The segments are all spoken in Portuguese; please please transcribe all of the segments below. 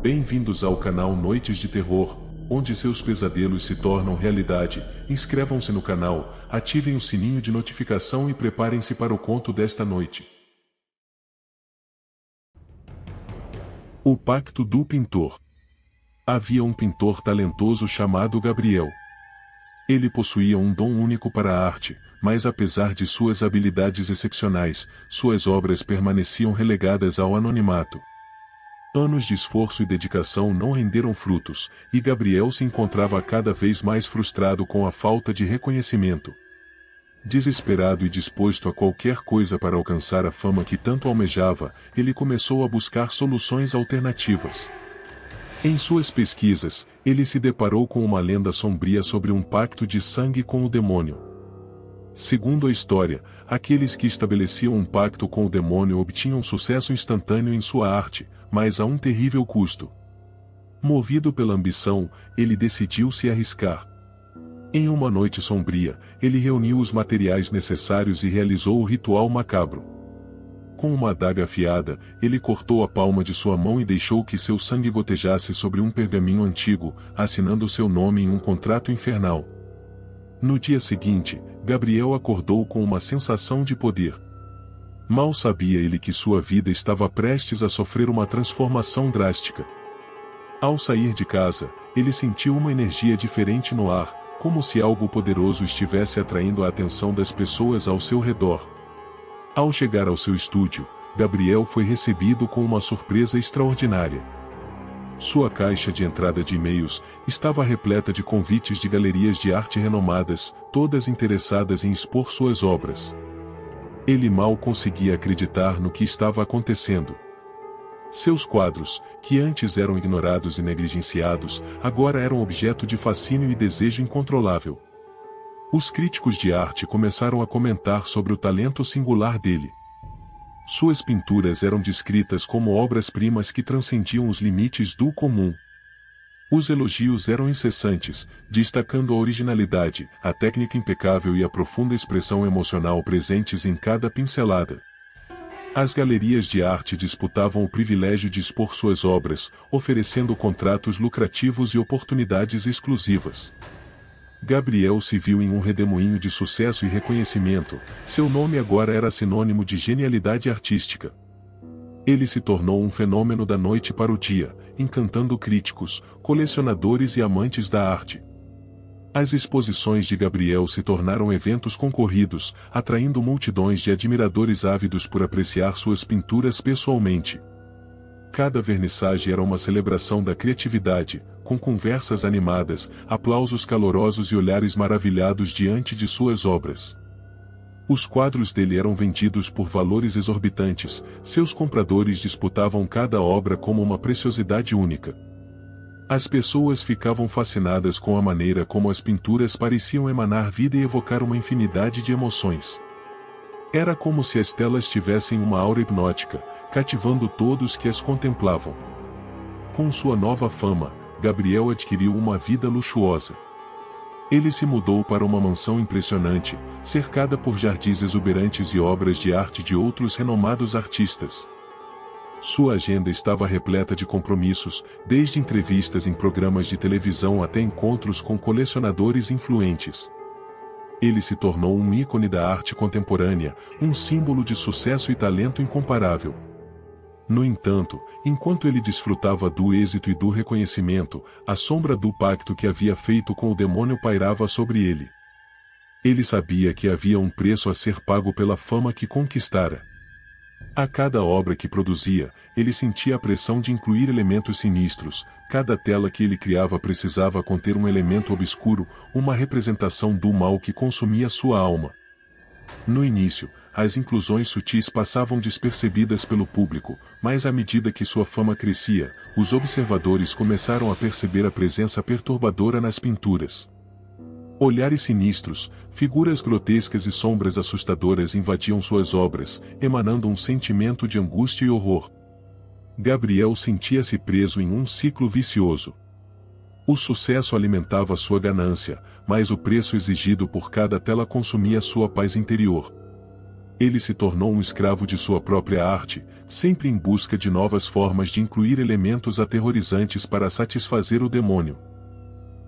Bem-vindos ao canal Noites de Terror, onde seus pesadelos se tornam realidade. Inscrevam-se no canal, ativem o sininho de notificação e preparem-se para o conto desta noite. O Pacto do Pintor. Havia um pintor talentoso chamado Gabriel. Ele possuía um dom único para a arte, mas apesar de suas habilidades excepcionais, suas obras permaneciam relegadas ao anonimato. Anos de esforço e dedicação não renderam frutos, e Gabriel se encontrava cada vez mais frustrado com a falta de reconhecimento. Desesperado e disposto a qualquer coisa para alcançar a fama que tanto almejava, ele começou a buscar soluções alternativas. Em suas pesquisas, ele se deparou com uma lenda sombria sobre um pacto de sangue com o demônio. Segundo a história, aqueles que estabeleciam um pacto com o demônio obtinham sucesso instantâneo em sua arte, mas a um terrível custo. Movido pela ambição, ele decidiu se arriscar. Em uma noite sombria, ele reuniu os materiais necessários e realizou o ritual macabro. Com uma adaga afiada, ele cortou a palma de sua mão e deixou que seu sangue gotejasse sobre um pergaminho antigo, assinando seu nome em um contrato infernal. No dia seguinte, Gabriel acordou com uma sensação de poder. Mal sabia ele que sua vida estava prestes a sofrer uma transformação drástica. Ao sair de casa, ele sentiu uma energia diferente no ar, como se algo poderoso estivesse atraindo a atenção das pessoas ao seu redor. Ao chegar ao seu estúdio, Gabriel foi recebido com uma surpresa extraordinária. Sua caixa de entrada de e-mails estava repleta de convites de galerias de arte renomadas, todas interessadas em expor suas obras. Ele mal conseguia acreditar no que estava acontecendo. Seus quadros, que antes eram ignorados e negligenciados, agora eram objeto de fascínio e desejo incontrolável. Os críticos de arte começaram a comentar sobre o talento singular dele. Suas pinturas eram descritas como obras-primas que transcendiam os limites do comum. Os elogios eram incessantes, destacando a originalidade, a técnica impecável e a profunda expressão emocional presentes em cada pincelada. As galerias de arte disputavam o privilégio de expor suas obras, oferecendo contratos lucrativos e oportunidades exclusivas. Gabriel se viu em um redemoinho de sucesso e reconhecimento, seu nome agora era sinônimo de genialidade artística. Ele se tornou um fenômeno da noite para o dia, encantando críticos, colecionadores e amantes da arte. As exposições de Gabriel se tornaram eventos concorridos, atraindo multidões de admiradores ávidos por apreciar suas pinturas pessoalmente. Cada vernissage era uma celebração da criatividade, com conversas animadas, aplausos calorosos e olhares maravilhados diante de suas obras. Os quadros dele eram vendidos por valores exorbitantes, seus compradores disputavam cada obra como uma preciosidade única. As pessoas ficavam fascinadas com a maneira como as pinturas pareciam emanar vida e evocar uma infinidade de emoções. Era como se as telas tivessem uma aura hipnótica, cativando todos que as contemplavam. Com sua nova fama, Gabriel adquiriu uma vida luxuosa. Ele se mudou para uma mansão impressionante, cercada por jardins exuberantes e obras de arte de outros renomados artistas. Sua agenda estava repleta de compromissos, desde entrevistas em programas de televisão até encontros com colecionadores influentes. Ele se tornou um ícone da arte contemporânea, um símbolo de sucesso e talento incomparável. No entanto, enquanto ele desfrutava do êxito e do reconhecimento, a sombra do pacto que havia feito com o demônio pairava sobre ele. Ele sabia que havia um preço a ser pago pela fama que conquistara. A cada obra que produzia, ele sentia a pressão de incluir elementos sinistros, cada tela que ele criava precisava conter um elemento obscuro, uma representação do mal que consumia sua alma. No início, as inclusões sutis passavam despercebidas pelo público, mas à medida que sua fama crescia, os observadores começaram a perceber a presença perturbadora nas pinturas. Olhares sinistros, figuras grotescas e sombras assustadoras invadiam suas obras, emanando um sentimento de angústia e horror. Gabriel sentia-se preso em um ciclo vicioso. O sucesso alimentava sua ganância, mas o preço exigido por cada tela consumia sua paz interior. Ele se tornou um escravo de sua própria arte, sempre em busca de novas formas de incluir elementos aterrorizantes para satisfazer o demônio.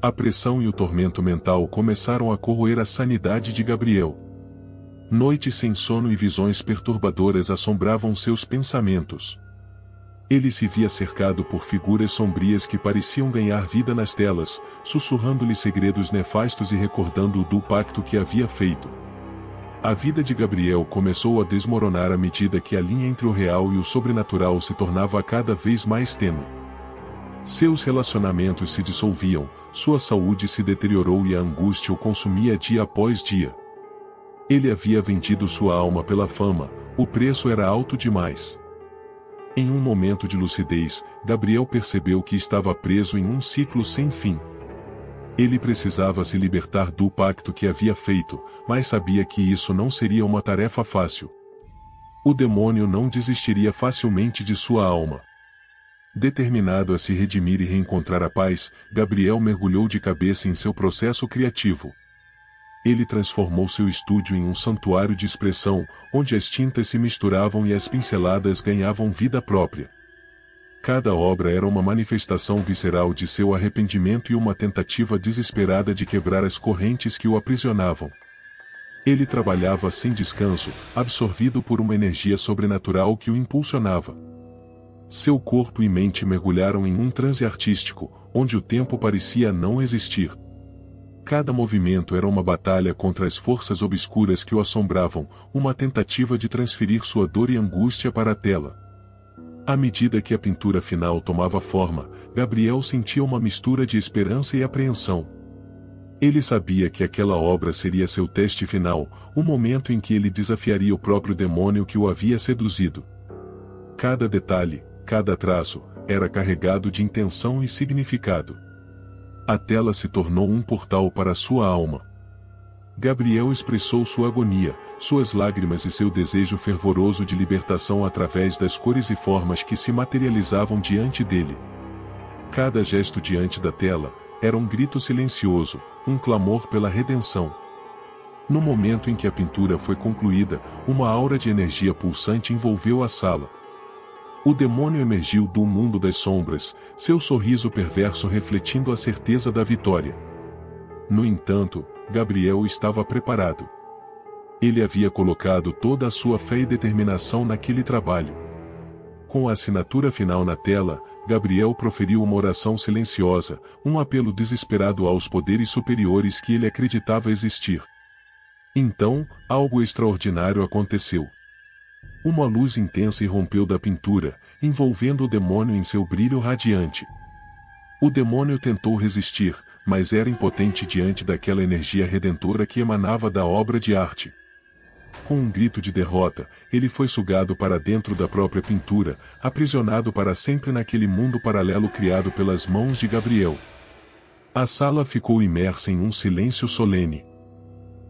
A pressão e o tormento mental começaram a corroer a sanidade de Gabriel. Noites sem sono e visões perturbadoras assombravam seus pensamentos. Ele se via cercado por figuras sombrias que pareciam ganhar vida nas telas, sussurrando-lhe segredos nefastos e recordando-o do pacto que havia feito. A vida de Gabriel começou a desmoronar à medida que a linha entre o real e o sobrenatural se tornava cada vez mais tênue. Seus relacionamentos se dissolviam, sua saúde se deteriorou e a angústia o consumia dia após dia. Ele havia vendido sua alma pela fama, o preço era alto demais. Em um momento de lucidez, Gabriel percebeu que estava preso em um ciclo sem fim. Ele precisava se libertar do pacto que havia feito, mas sabia que isso não seria uma tarefa fácil. O demônio não desistiria facilmente de sua alma. Determinado a se redimir e reencontrar a paz, Gabriel mergulhou de cabeça em seu processo criativo. Ele transformou seu estúdio em um santuário de expressão, onde as tintas se misturavam e as pinceladas ganhavam vida própria. Cada obra era uma manifestação visceral de seu arrependimento e uma tentativa desesperada de quebrar as correntes que o aprisionavam. Ele trabalhava sem descanso, absorvido por uma energia sobrenatural que o impulsionava. Seu corpo e mente mergulharam em um transe artístico, onde o tempo parecia não existir. Cada movimento era uma batalha contra as forças obscuras que o assombravam, uma tentativa de transferir sua dor e angústia para a tela. À medida que a pintura final tomava forma, Gabriel sentia uma mistura de esperança e apreensão. Ele sabia que aquela obra seria seu teste final, o momento em que ele desafiaria o próprio demônio que o havia seduzido. Cada detalhe, cada traço, era carregado de intenção e significado. A tela se tornou um portal para sua alma. Gabriel expressou sua agonia, suas lágrimas e seu desejo fervoroso de libertação através das cores e formas que se materializavam diante dele. Cada gesto diante da tela era um grito silencioso, um clamor pela redenção. No momento em que a pintura foi concluída, uma aura de energia pulsante envolveu a sala. O demônio emergiu do mundo das sombras, seu sorriso perverso refletindo a certeza da vitória. No entanto, Gabriel estava preparado. Ele havia colocado toda a sua fé e determinação naquele trabalho. Com a assinatura final na tela, Gabriel proferiu uma oração silenciosa, um apelo desesperado aos poderes superiores que ele acreditava existir. Então, algo extraordinário aconteceu. Uma luz intensa irrompeu da pintura, envolvendo o demônio em seu brilho radiante. O demônio tentou resistir, mas era impotente diante daquela energia redentora que emanava da obra de arte. Com um grito de derrota, ele foi sugado para dentro da própria pintura, aprisionado para sempre naquele mundo paralelo criado pelas mãos de Gabriel. A sala ficou imersa em um silêncio solene.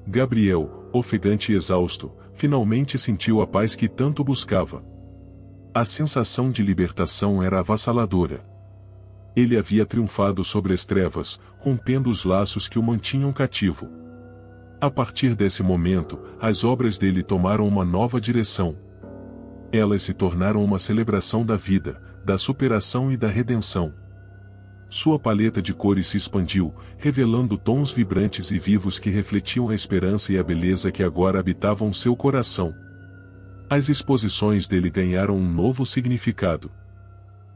Gabriel, ofegante e exausto, finalmente sentiu a paz que tanto buscava. A sensação de libertação era avassaladora. Ele havia triunfado sobre as trevas, rompendo os laços que o mantinham cativo. A partir desse momento, as obras dele tomaram uma nova direção. Elas se tornaram uma celebração da vida, da superação e da redenção. Sua paleta de cores se expandiu, revelando tons vibrantes e vivos que refletiam a esperança e a beleza que agora habitavam seu coração. As exposições dele ganharam um novo significado.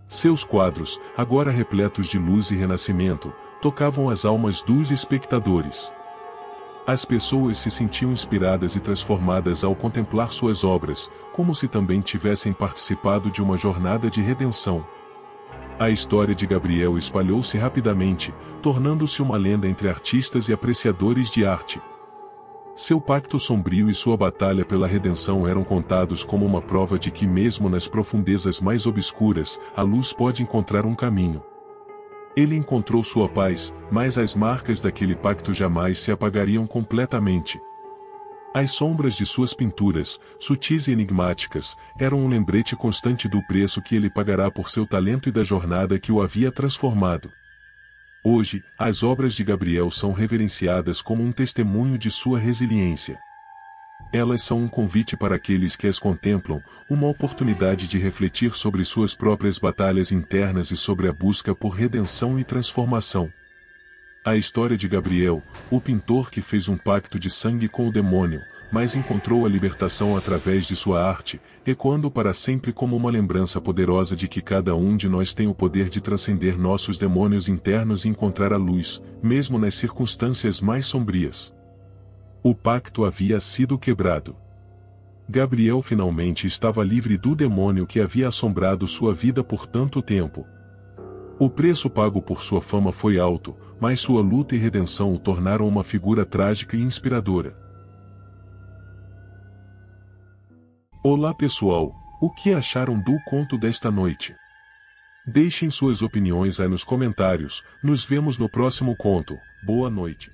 Seus quadros, agora repletos de luz e renascimento, tocavam as almas dos espectadores. As pessoas se sentiam inspiradas e transformadas ao contemplar suas obras, como se também tivessem participado de uma jornada de redenção. A história de Gabriel espalhou-se rapidamente, tornando-se uma lenda entre artistas e apreciadores de arte. Seu pacto sombrio e sua batalha pela redenção eram contados como uma prova de que mesmo nas profundezas mais obscuras, a luz pode encontrar um caminho. Ele encontrou sua paz, mas as marcas daquele pacto jamais se apagariam completamente. As sombras de suas pinturas, sutis e enigmáticas, eram um lembrete constante do preço que ele pagará por seu talento e da jornada que o havia transformado. Hoje, as obras de Gabriel são reverenciadas como um testemunho de sua resiliência. Elas são um convite para aqueles que as contemplam, uma oportunidade de refletir sobre suas próprias batalhas internas e sobre a busca por redenção e transformação. A história de Gabriel, o pintor que fez um pacto de sangue com o demônio, mas encontrou a libertação através de sua arte, ecoando para sempre como uma lembrança poderosa de que cada um de nós tem o poder de transcender nossos demônios internos e encontrar a luz, mesmo nas circunstâncias mais sombrias. O pacto havia sido quebrado. Gabriel finalmente estava livre do demônio que havia assombrado sua vida por tanto tempo. O preço pago por sua fama foi alto, mas sua luta e redenção o tornaram uma figura trágica e inspiradora. Olá pessoal, o que acharam do conto desta noite? Deixem suas opiniões aí nos comentários, nos vemos no próximo conto, boa noite.